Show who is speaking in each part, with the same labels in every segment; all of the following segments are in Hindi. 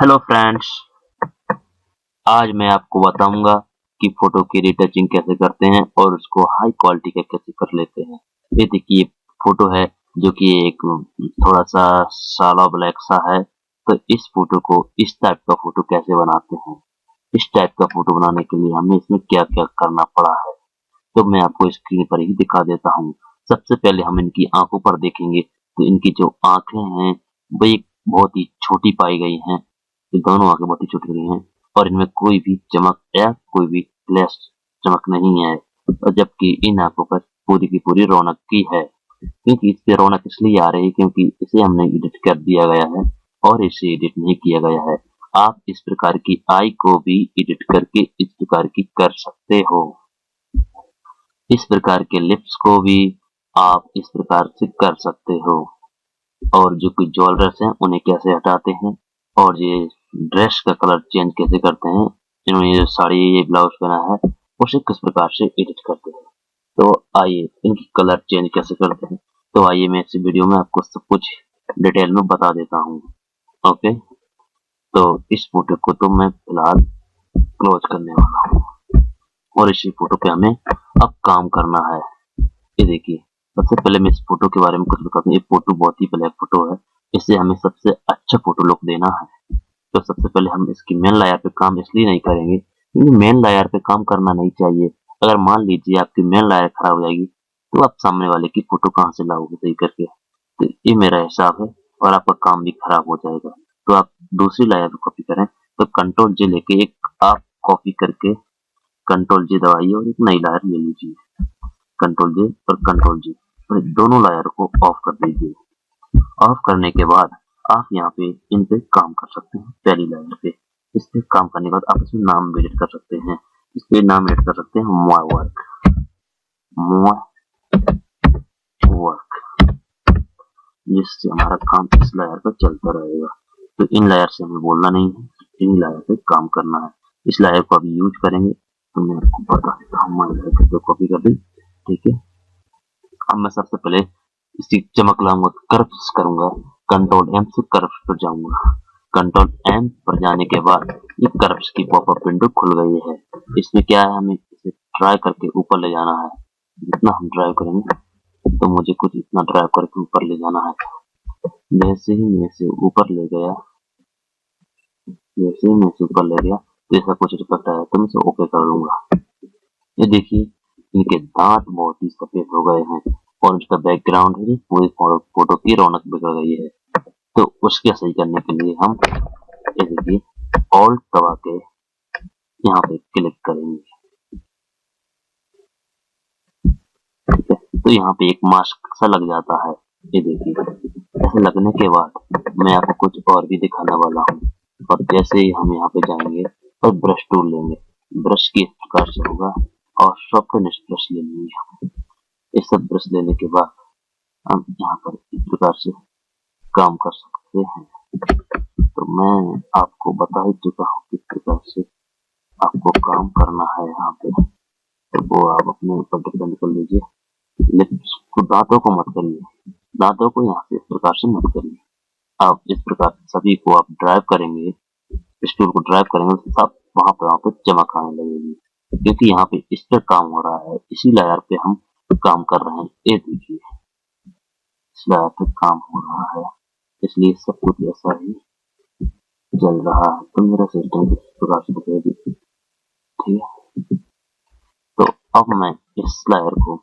Speaker 1: हेलो फ्रेंड्स, आज मैं आपको बताऊंगा कि फोटो की रिटचिंग कैसे करते हैं और उसको हाई क्वालिटी का कैसे कर लेते हैं। ये देखिए फोटो है जो कि एक थोड़ा सा साला ब्लैक सा है। तो इस फोटो को इस टाइप का फोटो कैसे बनाते हैं, इस टाइप का फोटो बनाने के लिए हमें इसमें क्या क्या करना पड़ा है, तो मैं आपको स्क्रीन पर ही दिखा देता हूँ। सबसे पहले हम इनकी आंखों पर देखेंगे तो इनकी जो आंखें हैं वो एक बहुत ही छोटी पाई गई हैं। ये दोनों आंखें बहुत ही छोटी गई हैं और इनमें कोई भी चमक या कोई भी फ्लैश चमक नहीं है, और जबकि इन आंखों पर पूरी की पूरी रौनक की है। क्योंकि इसकी रौनक इसलिए आ रही है क्योंकि इसे हमने एडिट कर दिया गया है और इसे एडिट नहीं किया गया है। आप इस प्रकार की आई को भी एडिट करके इस प्रकार की कर सकते हो। इस प्रकार के लिप्स को भी आप इस प्रकार से कर सकते हो। और जो कुछ ज्वेलर्स हैं उन्हें कैसे हटाते हैं और ये ड्रेस का कलर चेंज कैसे करते हैं, इन्होंने ये साड़ी ये ब्लाउज पहना है उसे किस प्रकार से एडिट करते हैं, तो आइए इनकी कलर चेंज कैसे करते हैं। तो आइए मैं इस वीडियो में आपको सब कुछ डिटेल में बता देता हूँ। ओके, तो इस फोटो को तो मैं फिलहाल क्लोज करने वाला हूँ और इसी फोटो पे हमें अब काम करना है। ये देखिए, सबसे पहले मैं इस फोटो के बारे में कुछ बताता हूँ। ये फोटो बहुत ही ब्लैक फोटो है, इससे हमें सबसे अच्छा फोटो लुक देना है। तो सबसे पहले हम इसकी मेन लेयर पे काम इसलिए नहीं करेंगे क्योंकि मेन लेयर पे काम करना नहीं चाहिए। अगर मान लीजिए आपकी मेन लेयर खराब हो जाएगी तो आप सामने वाले की फोटो कहाँ से लाओगे सही करके। तो ये मेरा हिसाब है और आपका काम भी खराब हो जाएगा। तो आप दूसरी लेयर पे कॉपी करें, तो कंट्रोल जे लेके एक आप कॉपी करके कंट्रोल जे दबाइए और एक नई लेयर ले लीजिए। कंट्रोल जे और कंट्रोल जी और दोनों लेयर को ऑफ कर दीजिए। ऑफ करने के बाद आप यहाँ पे इन पे काम कर सकते हैं। पहली लेयर पे इस पे काम करने के बाद आप इसमें नाम एडिट कर सकते हैं। इस पे नाम एडिट कर सकते हैं मोय वर्क, मोय वर्क, जिससे हमारा काम इस लेयर पर चलता रहेगा। तो इन लेयर से हमें बोलना नहीं है, इन लेयर पे काम करना है। इस लेयर को अभी यूज करेंगे तो मैं आपको बता देता हूँ। मोय लेयर को कॉपी कर दी, ठीक है। अब मैं सबसे पहले इसकी चमक लाऊंगा, कर्व्स करूंगा। कंट्रोल एम से कर्व्स पर जाऊंगा। कंट्रोल एम पर जाने के बाद ये कर्व्स की पॉपअप विंडो खुल गई है। इसमें क्या है, हमें इसे ड्राई करके ऊपर ले जाना है। जितना हम ड्राइव करेंगे तो मुझे कुछ इतना ड्राइव करके ऊपर ले जाना है। जैसे ही मैं इसे ऊपर ले गया, जैसे ही मैं इसे ऊपर ले गया तो ऐसा कुछ इफेक्ट आया तो मैं इसे ओके कर लूंगा। ये देखिए, इनके दांत बहुत ही सफेद हो गए हैं और इसका बैकग्राउंड है पूरी फोटो की रौनक बिगड़ गई है। तो उसके सही करने के लिए हम ये देखिए ऑल्ट दबा के यहाँ पे क्लिक करेंगे, ठीक है। तो यहाँ पे एक मास्क सा लग जाता है। ये देखिए, ऐसे लगने के बाद मैं आपको कुछ और भी दिखाने वाला हूँ। और जैसे ही हम यहाँ पे जाएंगे और ब्रश टूल लेंगे, ब्रश की इस प्रकार से होगा और सॉफ्टनेस ब्रश ले लेंगे। ये सब ब्रश लेने के बाद हम यहाँ पर इस प्रकार से काम कर सकते हैं। तो मैं आपको बता ही चुका हूँ किस प्रकार से आपको काम करना है यहाँ पे, तो वो आप अपने ऊपर डिपेंड कर लीजिए। लिप्स को, दांतों को मत करिए, दांतों को यहाँ से इस प्रकार से मत करिए। आप इस प्रकार से सभी को आप ड्राइव करेंगे, स्टूल को ड्राइव करेंगे तो सब वहाँ पे चमक आने लगेगी। क्योंकि यहाँ पे इस पर काम हो रहा है, इसी लेयर पे हम काम कर रहे हैं। ये देखिए, इस लेयर पे काम हो रहा है, इसलिए सब कुछ ऐसा ही चल रहा है। तो मेरा सिस्टम इस प्रकार से दिखाई देती, ठीक है। तो अब मैं इस लेयर को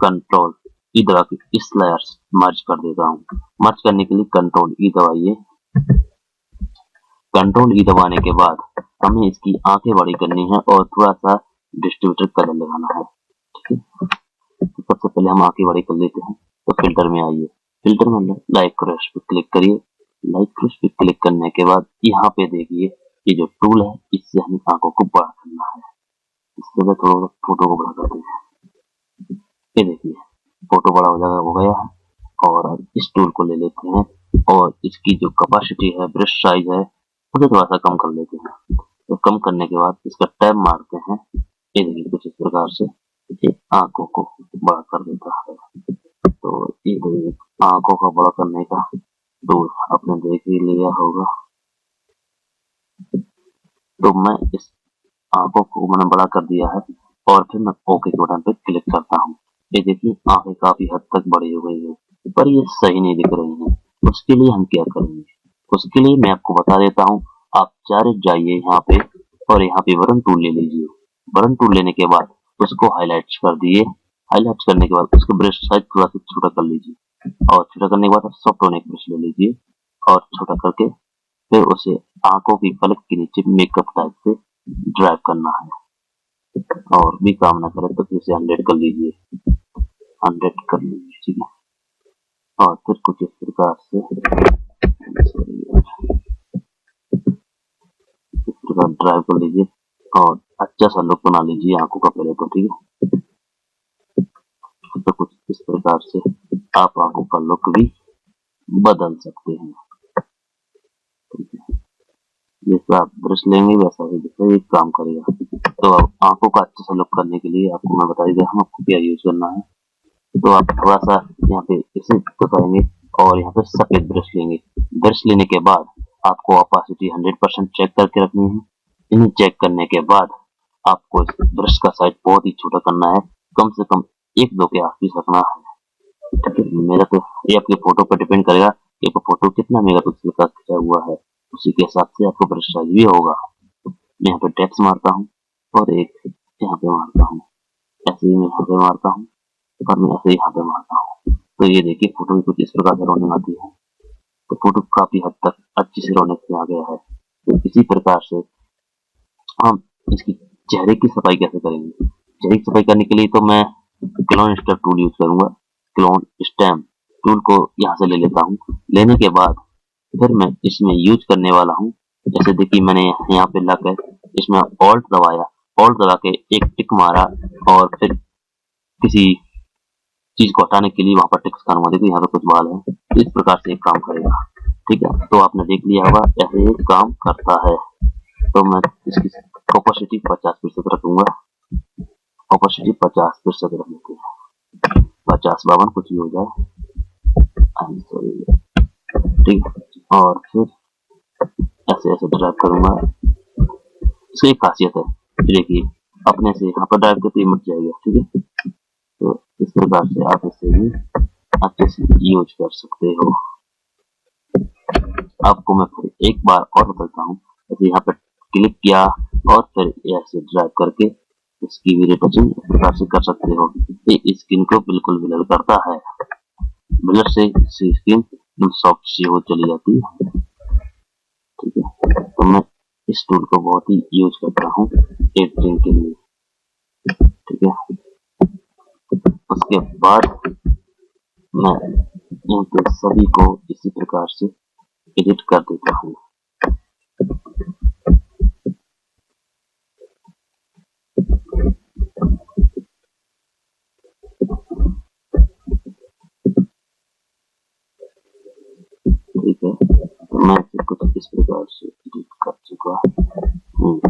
Speaker 1: कंट्रोल ई दबा के इस लेयर से मर्ज कर देता हूँ। मर्ज करने के लिए कंट्रोल ई दबाइए। कंट्रोल ई दबाने के बाद हमें इसकी आंखें बड़ी करनी है और थोड़ा सा डिस्ट्रीब्यूटर कलर लगाना है, ठीक है। तो सबसे पहले हम आंखें बड़ी कर लेते हैं। तो फिल्टर में आइए, फिल्टर में लाइट क्रश पे क्लिक करिए। लाइट क्रश पे क्लिक करने के बाद यहाँ पे देखिए ये जो टूल है इससे हमें आंखों को बड़ा करना है। इससे थोड़ा फोटो को बड़ा करते हैं। ये देखिए फोटो बड़ा हो गया है। और अब इस टूल को ले लेते हैं और इसकी जो कैपेसिटी है, ब्रश साइज है, उसे थोड़ा सा कम कर लेते हैं। तो कम करने के बाद इसका टैब मारते हैं। ये देखिए कुछ इस प्रकार से ये आंखों को बड़ा कर देता है। तो ये देखिए आंखों का बड़ा करने का टूल आपने देख ही लिया होगा। तो मैं इस आंखों को मैंने बड़ा कर दिया है और फिर मैं ओके के बटन पे क्लिक करता हूँ। ये देखिए आंखें काफी हद तक बड़ी हो गई है, पर ये सही नहीं दिख रही हैं। उसके लिए हम क्या करेंगे? उसके लिए मैं आपको बता देता हूँ। आप डायरेक्ट जाइए यहाँ पे और यहाँ पे बटन टूल ले लीजिए। बटन टूल लेने के बाद उसको हाईलाइट कर दिए। हाईलाइट करने के बाद उसका ब्रश साइज थोड़ा सा छोटा कर लीजिए और छोटा करने के बाद आप सॉफ्ट टोन एक ब्रश ले लीजिए और छोटा करके फिर उसे आंखों की पलक के नीचे मेकअप टाइप से ड्राइव करना है। और भी काम ना करे तो फिर से 100 कर लीजिए, 100 कर लीजिए, ठीक है। और फिर कुछ इस प्रकार से इस प्रकार ड्राइव कर लीजिए और अच्छा सा लुक बना लीजिए आंखों का पहले तो, ठीक है। तो कुछ इस प्रकार से आप आंखों का लुक भी बदल सकते हैं, ठीक है। जैसा आप ब्रश लेंगे वैसा ही जैसा एक काम करेगा। तो अब आंखों का अच्छा सा लुक करने के लिए आपको मैं बता देता हूँ आपको क्या यूज करना है। तो आप थोड़ा सा यहाँ पे इसे करेंगे और यहाँ पे सफेद ब्रश लेंगे। ब्रश लेने के बाद आपको ऑपासिटी 100% चेक करके रखनी है। इन्हें चेक करने के बाद आपको इस ब्रश का साइज बहुत ही छोटा करना है, कम से कम 1-2 के आसपास रखना है, ठीक है। मेरा तो ये आपके फोटो पर डिपेंड करेगा कि आपका फोटो कितना मेगापिक्सल का खींचा हुआ है, उसी के हिसाब से आपको ब्रश साइज भी होगा। यहाँ पे टैप्स मारता हूँ और एक यहाँ पे मारता हूँ, ऐसे ही मैं यहाँ पे मारता हूँ और मैं ऐसे यहाँ पे मारता हूँ। तो ये देखिए फोटो भी कुछ इस प्रकार से रौनक आती है। तो फोटो काफी हद तक अच्छी सी रौनक से आ गया है। तो इसी प्रकार से हम इसकी चेहरे की सफाई कैसे करेंगे? चेहरे की सफाई करने के लिए तो मैं क्लोन स्टैम्प टूल यूज करूंगा। क्लोन स्टैम्प टूल को यहाँ से ले लेता हूँ। लेने के बाद फिर मैं इसमें यूज करने वाला हूँ। जैसे देखिए मैंने यहाँ पे लाकर इसमें ऑल्ट दबाया, ऑल्ट दबा के एक टिक मारा और फिर किसी चीज को हटाने के लिए वहां पर टिक्स करूंगा। देखिए यहाँ पे कुछ बाल है, इस प्रकार से एक काम करेगा, ठीक है। तो आपने देख लिया होगा ऐसे एक काम करता है। तो मैं इसकी ऑपोसिटी 50% रखूंगा। ऑपोसिटी 50% रख लेते हैं, 50-52 कुछ भी हो जाए, ठीक है। और फिर ऐसे ऐसे ड्राइव करूंगा। इसकी एक खासियत है, देखिए अपने से यहाँ पर ड्राइव करते ही मच जाएगा, ठीक है। तो इस प्रकार से आप इसे भी अच्छे से यूज कर सकते हो। आपको मैं फिर एक बार और बताता हूँ। जैसे यहाँ पर क्लिक किया और फिर ऐसे ड्रैग करके इसकी भी रिटचिंग इस प्रकार से कर सकते हो। ये स्किन को बिल्कुल ब्लर करता है, ब्लर से स्किन सॉफ्ट सी हो चली जाती है, ठीक है। तो मैं इस टूल को बहुत ही यूज करता हूँ एडिटिंग के लिए, ठीक है। उसके बाद मैं इन सभी को इसी प्रकार से एडिट कर देता हूँ। ठीक है, तो मैं इसे कुछ इस प्रकार से एडिट कर चुका हूँ।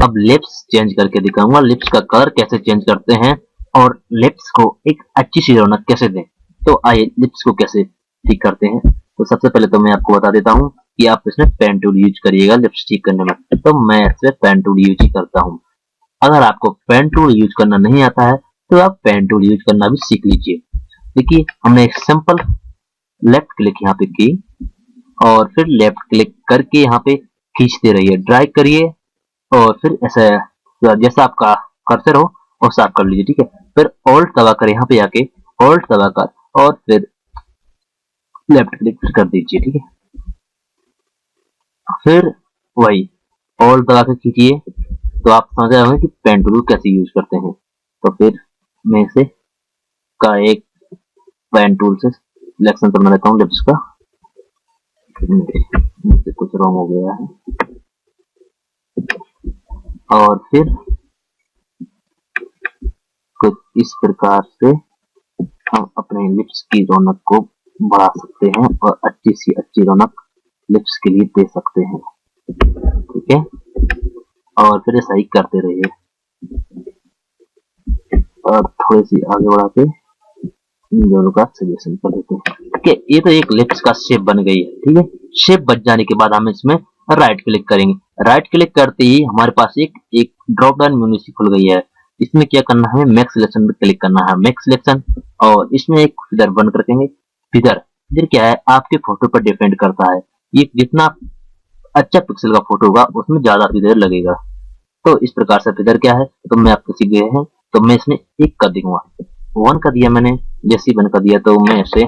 Speaker 1: अब लिप्स चेंज करके दिखाऊंगा, लिप्स का कलर कैसे चेंज करते हैं और लिप्स को एक अच्छी सी रौनक कैसे दें। तो आइए लिप्स को कैसे ठीक करते हैं। तो सबसे पहले तो मैं आपको बता देता हूँ कि आप इसमें पेन टूल यूज करिएगा लिप्स ठीक करने में। तो मैं इसमें पेन टूल यूज ही करता हूँ। अगर आपको पेन टूल यूज करना नहीं आता है तो आप पेन टूल यूज करना भी सीख लीजिए। देखिए हमने एक सिंपल लेफ्ट क्लिक यहाँ पे की और फिर लेफ्ट क्लिक करके यहाँ पे खींचते रहिए, ड्रैग करिए और फिर ऐसा जैसा आपका कर्सर हो वैसा आप कर लीजिए, ठीक है। फिर ऑल्ट दबाकर यहाँ पे आके ऑल्ट दबाकर और फिर लेफ्ट क्लिक कर दीजिए, ठीक है। फिर वही ऑल्ट दबा के खींचिए तो आप समझ रहे होंगे कि पेन टूल कैसे यूज करते हैं। तो फिर मैं इसे का एक पेन टूल से सिलेक्शन करना लेता हूँ लिप्स का। मुझसे कुछ रॉन्ग हो गया है और फिर कुछ इस प्रकार से हम अपने लिप्स की रौनक को बढ़ा सकते हैं और अच्छी सी अच्छी रौनक लिप्स के लिए दे सकते हैं, ठीक है। और फिर ऐसा ही करते रहिए और थोड़ी सी आगे बढ़ा के इन दोनों का सजेशन कर देते हैं, ठीक है। ये तो एक लिप्स का शेप बन गई है, ठीक है। शेप बन जाने के बाद हम इसमें राइट क्लिक करेंगे। राइट क्लिक करते ही हमारे पास एक एक ड्रॉप डाउन मेन्यू सी खुल गई है। इसमें क्या करना है, मेक सिलेक्शन पे क्लिक करना है, मेक सिलेक्शन, और इसमें एक फिगर बंद कर देंगे। फिगर फिर क्या है, आपके फोटो पर डिपेंड करता है, ये जितना अच्छा पिक्सल का फोटो होगा उसमें ज्यादा फिगर लगेगा। तो इस प्रकार से फिगर क्या है, तो मैं आपको सीख गए हैं, तो मैं इसमें एक कर दूंगा, 1 कर दिया मैंने। जैसे ही 1 कर दिया तो मैं इसे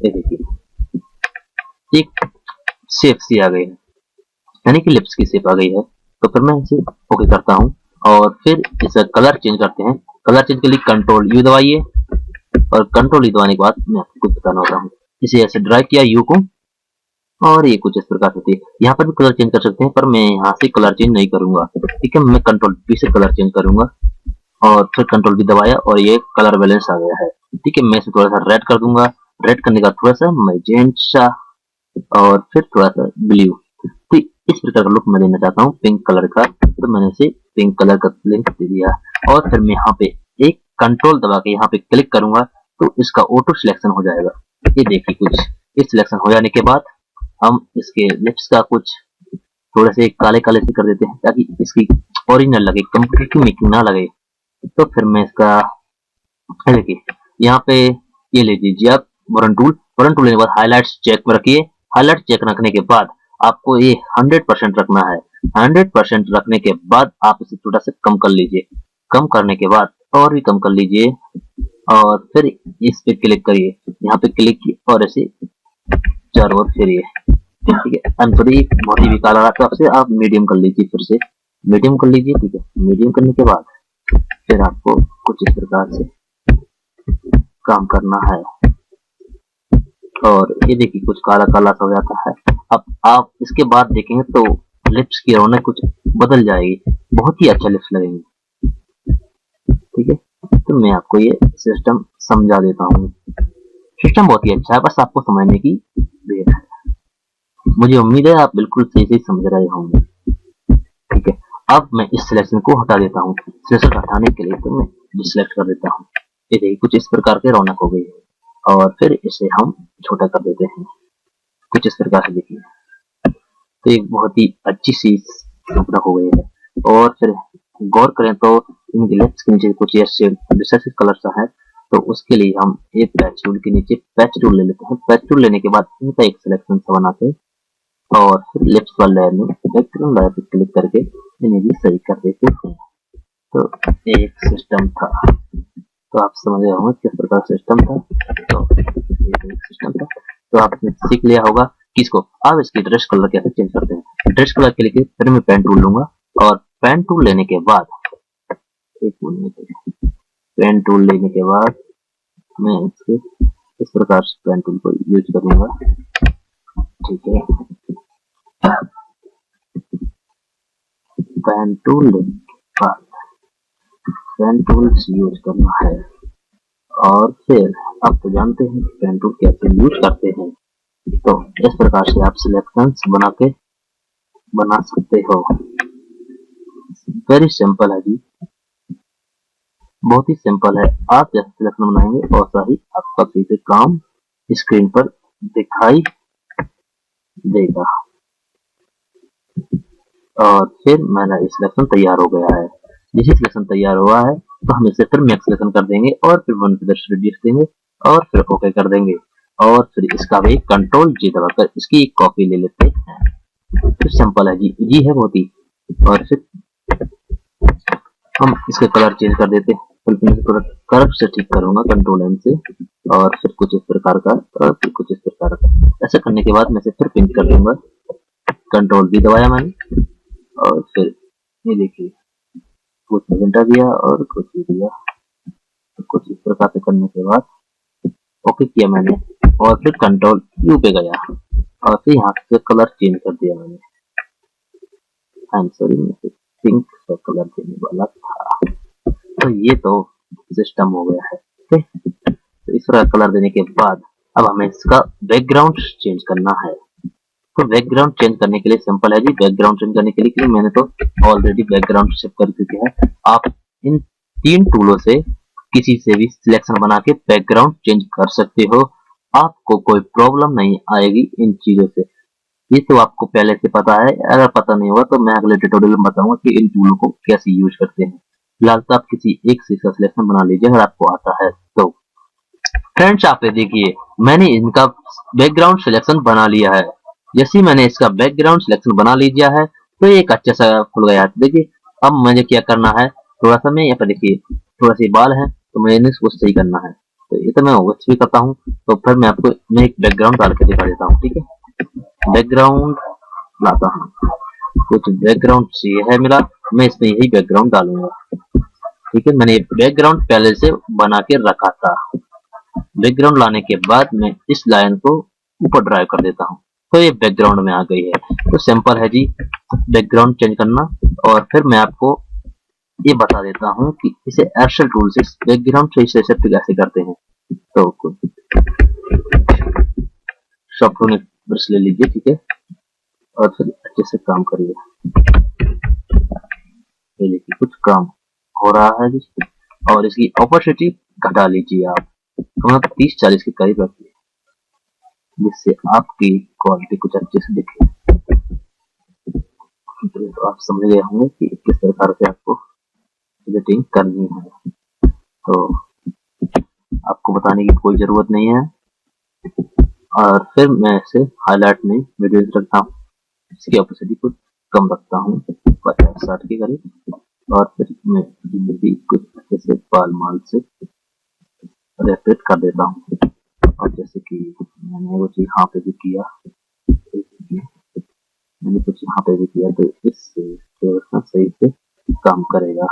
Speaker 1: देखिए एक शेप सी आ गई है, यानी कि लिप्स की शेप आ गई है। तो फिर मैं इसे ओके करता हूँ और फिर इसका कलर चेंज करते हैं। कलर चेंज के लिए कंट्रोल यू दबाइए, और कंट्रोल यू दबाने के बाद मैं आपको कुछ बताना होता हूँ। इसे ऐसे ड्रैग किया यू को, और ये कुछ इस प्रकार होती है। यहाँ पर भी कलर चेंज कर सकते हैं, पर मैं यहाँ से कलर चेंज नहीं करूंगा। ठीक है, मैं कंट्रोल पी से कलर चेंज करूंगा, और फिर कंट्रोल भी दबाया और ये कलर बैलेंस आ गया है। ठीक है, मैं इसे थोड़ा सा रेड कर दूंगा। रेड करने का थोड़ा सा मैजेंटा, और फिर थोड़ा सा ब्लू। तो इस प्रकार का लुक मैं देना चाहता हूँ पिंक कलर का, तो मैंने इसे पिंक कलर का लिंक दे दिया। और फिर मैं यहाँ पे एक कंट्रोल दबा के यहाँ पे क्लिक करूंगा, तो इसका ऑटो सिलेक्शन हो जाएगा। ये देखिए कुछ इस सिलेक्शन हो जाने के बाद हम इसके लिप्स का कुछ थोड़े से काले काले से कर देते हैं, ताकि इसकी ओरिजिनल लगे, कंप्यूटर की मेकिंग ना लगे। तो फिर मैं इसका देखिए यहाँ पे ये ले लीजिए आप बटन टूल। बटन टूल लेने के बाद हाईलाइट्स चेक में रखिए। हाईलाइट चेक रखने के बाद आपको ये 100% रखना है। 100% रखने के बाद आप इसे थोड़ा सा कम कर लीजिए। कम करने के बाद और भी कम कर लीजिए, और फिर इस पे क्लिक करिए, यहाँ पे क्लिक किए और ऐसे चारों ओर फिरिए। ठीक है, थोड़ी बहुत ही बेकार लगा तो आपसे आप मीडियम कर लीजिए, फिर से मीडियम कर लीजिए। ठीक है, मीडियम करने के बाद फिर आपको कुछ इस प्रकार से काम करना है, और ये देखिए कुछ काला काला सा हो जाता है। अब आप इसके बाद देखेंगे तो लिप्स की रौनक कुछ बदल जाएगी, बहुत ही अच्छा लिप्स लगेंगे। ठीक है, तो मैं आपको ये सिस्टम समझा देता हूँ। सिस्टम बहुत ही अच्छा है, बस आपको समझने की देर है। मुझे उम्मीद है आप बिल्कुल सही से समझ रहे होंगे। ठीक है, अब मैं इस सिलेक्शन को हटा देता हूँ। सिलेक्शन हटाने के लिए तो मैं डिसलेक्ट कर देता हूँ। ये देखिए कुछ इस प्रकार के रौनक हो गई है, और फिर इसे हम छोटा कर देते हैं कुछ इस प्रकार से। देखिए तो एक बहुत ही अच्छी सी रौनक हो गई है। और फिर गौर करें तो इनके लेफ्ट के नीचे कुछ ऐसे रिसेसिव कलर सा है, तो उसके लिए हम एक पैच टूल के नीचे पैच टूल ले लेते हैं। पैच टूल लेने के बाद इनका एक सिलेक्शन सा बनाते हैं, और फिर लेफ्ट वाले लेयर में बैकग्राउंड लेयर पे क्लिक करके इन्हें भी सही कर देते हैं। तो एक सिस्टम था, तो आप समझ गए होंगे किस प्रकार सिस्टम था। तो एक सिस्टम था, तो आपने सीख लिया होगा कि इसको आप इसकी ड्रेस कलर कैसे चेंज करते हैं। ड्रेस कलर के लिए फिर मैं पेन टूल लूंगा, और पेन टूल लेने के बाद पेन टूल लेने के बाद मैं इसके इस प्रकार से पेन टूल को यूज करूंगा। ठीक है, पेन टूल लेने के बाद पेन टूल्स यूज करना है, और फिर आप तो जानते हैं पेन टूल कैसे यूज करते हैं। तो इस प्रकार से आप सिलेक्शंस बना सकते हो। वेरी सिंपल है जी, बहुत ही सिंपल है। आप जैसे सिलेक्शन बनाएंगे वैसा ही आपका सीधे काम स्क्रीन पर दिखाई देगा। और फिर मेरा सिलेक्शन तैयार हो गया है। जैसे सिलेक्शन तैयार हुआ है तो हम इसे फिर मैक्स सिलेक्शन कर देंगे, और फिर 1 रेडियस देंगे, और फिर ओके कर देंगे, और फिर इसका भी कंट्रोल जी दबाकर इसकी एक कॉपी ले लेते हैं। फिर सिंपल है जी, इजी है बहुत ही। और फिर हम इसके कलर चेंज कर देते हैं। थोड़ा कर्व से ठीक करूंगा कंट्रोल एम से, और फिर कुछ इस प्रकार का, और फिर कुछ इस प्रकार का। ऐसा करने के बाद मैं इसे फिर पिंक कर दूंगा। कंट्रोल भी दबाया मैंने, और फिर ये देखिए कुछ मैजेंटा दिया और कुछ भी दिया। तो कुछ इस प्रकार से करने के बाद ओके किया मैंने, और फिर कंट्रोल यू पे गया, और फिर यहाँ से कलर चेंज कर दिया मैंने। आई एम सॉरी, मैं पिंक का कलर देने वाला था। तो ये तो सिस्टम हो गया है। ठीक है, तो इस तरह कलर देने के बाद अब हमें इसका बैकग्राउंड चेंज करना है। तो बैकग्राउंड चेंज करने के लिए सिंपल है जी। बैकग्राउंड चेंज करने के लिए मैंने तो ऑलरेडी बैकग्राउंड सेव कर चुके हैं। आप इन 3 टूलों से किसी से भी सिलेक्शन बना के बैकग्राउंड चेंज कर सकते हो। आपको कोई प्रॉब्लम नहीं आएगी इन चीजों से। ये तो आपको पहले से पता है, अगर पता नहीं होगा तो मैं अगले ट्यूटोरियल में बताऊंगा कि इन टूलों को कैसे यूज करते हैं। फिलहाल तो आप किसी एक से इसका सिलेक्शन बना लीजिए अगर आपको आता है तो। फ्रेंड्स आप ये देखिए, मैंने इनका बैकग्राउंड सिलेक्शन बना लिया है। जैसे ही मैंने इसका बैकग्राउंड सिलेक्शन बना लिया है तो एक अच्छा सा खुल गया। देखिए अब मुझे क्या करना है, थोड़ा सा मैं यहाँ पर देखिए थोड़ा सी बाल है तो मैंने इसको सही करना है। तो ये तो मैं ओवरस्पी करता हूँ, तो फिर मैं एक बैकग्राउंड डाल के दिखा देता हूँ। ठीक है, बैकग्राउंड लाता हूँ, कुछ बैकग्राउंड ये है मेरा, मैं इसमें यही बैकग्राउंड डालूंगा। ठीक है, मैंने बैकग्राउंड पहले से बना के रखा था। बैकग्राउंड लाने के बाद मैं इस लाइन को ऊपर ड्राइव कर देता हूँ, तो ये बैकग्राउंड में आ गई है। तो सिंपल है जी बैकग्राउंड चेंज करना। और फिर मैं आपको ये बता देता हूँ कि इसे एक्सेल टूल से बैकग्राउंड से इसे सेट कैसे करते हैं। तो सॉफ्टवेयर ब्रश ले लीजिए, ठीक है, और फिर अच्छे से काम करिए। ये देखिए कुछ काम हो रहा है जी। और इसकी ऑपोसिटी घटा लीजिए आप, तो 30-40 के करीब रखिए, जिससे आपकी क्वालिटी कुछ अच्छे से दिखे। तो आप समझ गए होंगे कि किस प्रकार से आपको एडिटिंग करनी है, तो आपको बताने की कोई जरूरत नहीं है। और फिर मैं इसे हाईलाइट में वीडियो रखता हूँ, इसकी ऑपोसिटी को कम रखता हूँ 50-60 के करीब। और फिर मैं भी कुछ अच्छे से बाल माल से रेपिट कर देता हूँ। और जैसे कि मैंने वो चीज यहाँ पे भी किया, मैंने कुछ यहाँ पे भी किया, तो इससे सही से काम करेगा।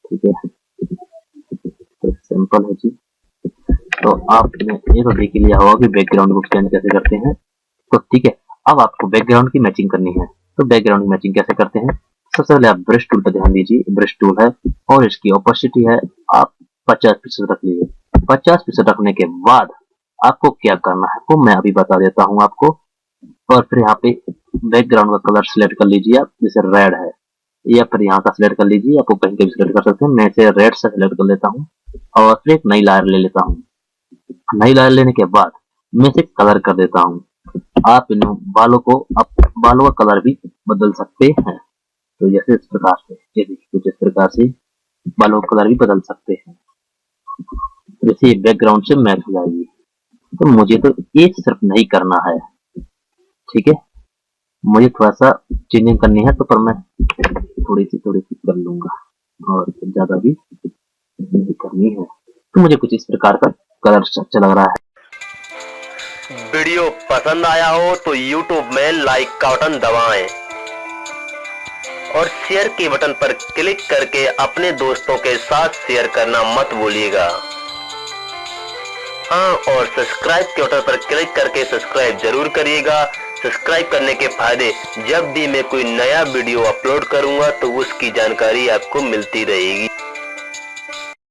Speaker 1: ठीक है, तो सिंपल है जी। तो आपने ये तो देख लिया होगा कि बैकग्राउंड को चेंज कैसे करते हैं। तो ठीक है, अब आपको बैकग्राउंड की मैचिंग करनी है। तो बैकग्राउंड की मैचिंग कैसे करते हैं, सबसे पहले आप ब्रश टूल पर ध्यान दीजिए। ब्रश टूल है और इसकी ऑपोसिटी है आप 50% रख लीजिए। 50% रखने के बाद आपको क्या करना है वो मैं अभी बता देता हूँ आपको। और फिर यहाँ पे बैकग्राउंड का कलर सिलेक्ट कर लीजिए आप, जैसे रेड है, या फिर यहाँ का सिलेक्ट कर लीजिए, आपको कहीं का भी सिलेक्ट कर सकते हैं। मैं इसे रेड से सिलेक्ट कर लेता हूँ और फिर एक नई लायर ले लेता हूँ। नई लायर लेने के बाद मैं इसे कलर कर देता हूँ। आप इन बालों का कलर भी बदल सकते हैं। तो जैसे इस प्रकार से, जैसे कुछ इस प्रकार से बालों का कलर भी बदल सकते हैं, जैसे बैकग्राउंड से मैच हो जाएगी। तो मुझे तो ये सिर्फ नहीं करना है, ठीक है, मुझे थोड़ा सा चेंजिंग करनी है, तो पर मैं थोड़ी सी कर लूंगा और ज्यादा भी नहीं करनी है। तो मुझे कुछ इस प्रकार का कलर अच्छा लग रहा है।
Speaker 2: वीडियो पसंद आया हो तो YouTube में लाइक का बटन दबाएं और शेयर के बटन पर क्लिक करके अपने दोस्तों के साथ शेयर करना मत भूलिएगा। हाँ, और सब्सक्राइब के बटन पर क्लिक करके सब्सक्राइब जरूर करिएगा। सब्सक्राइब करने के फायदे, जब भी मैं कोई नया वीडियो अपलोड करूंगा तो उसकी जानकारी आपको मिलती रहेगी।